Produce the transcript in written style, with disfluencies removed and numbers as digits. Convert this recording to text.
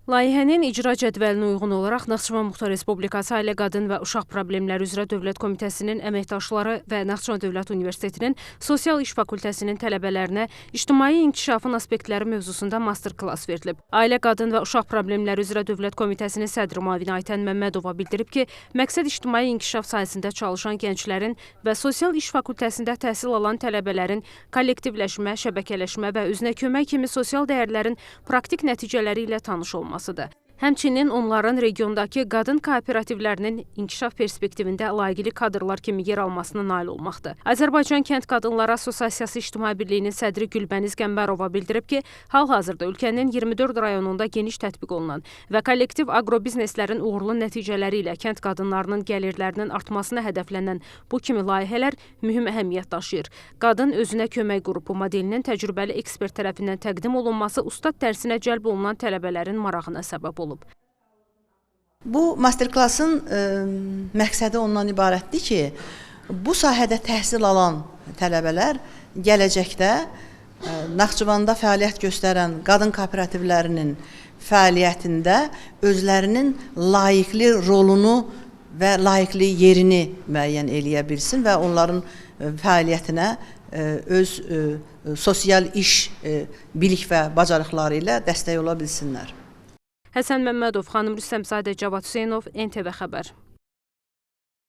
Layihənin icra cədvəlinə uyğun olaraq Naxçıvan Muxtar Respublikası Ailə, Qadın və Uşaq Problemləri üzrə Dövlət Komitəsinin əməkdaşları və Naxçıvan Dövlət Universitetinin Sosial İş Fakültəsinin tələbələrinə ictimai inkişafın aspektləri mövzusunda master-klass verilib. Ailə, Qadın və Uşaq Problemləri üzrə Dövlət Komitəsinin sədri müavini Aytən Məmmədova bildirib ki, məqsəd ictimai inkişaf sahəsində çalışan gənclərin və Sosial İş Fakültəsində təhsil alan tələbələrin kollektivləşmə, şəbəkələşmə və özünə kömək kimi sosial dəyərlərin praktik nəticələri ilə tanış olması. Həmçinin onların regiondakı qadın kooperativlərinin inkişaf perspektivində layiqli kadrlar kimi yer almasına nail olmaqdır. Azərbaycan Kənd Qadınları Assosiasiyası İctimai Birliyinin sədri Gülbəniz Qəmbərova bildirib ki, hal-hazırda ölkənin 24 rayonunda geniş tətbiq olunan və kollektiv agrobizneslərin uğurlu nəticələri ilə kənd qadınlarının gəlirlərinin artmasına hədəflənən bu kimi layihələr mühüm əhəmiyyət daşıyır. Qadın özünə kömək qrupu modelinin təcrübəli ekspert tərəfindən təqdim olunması ustad dərsinə cəlb olunan tələbələrin marağına səbəb olub. Bu master-klassın məqsədi ondan ibarətdir ki, bu sahədə təhsil alan tələbələr gələcəkdə Naxçıvanda fəaliyyət göstərən qadın kooperativlərinin fəaliyyətində özlərinin layiqli rolunu və layiqli yerini müəyyən eləyə bilsin və onların fəaliyyətinə öz sosial iş bilik və bacarıqları ilə dəstək ola bilsinlər. Həsən Məmmədov, xanım Rüstəmzadə, Cavad Hüseynov, NTV Xəbər.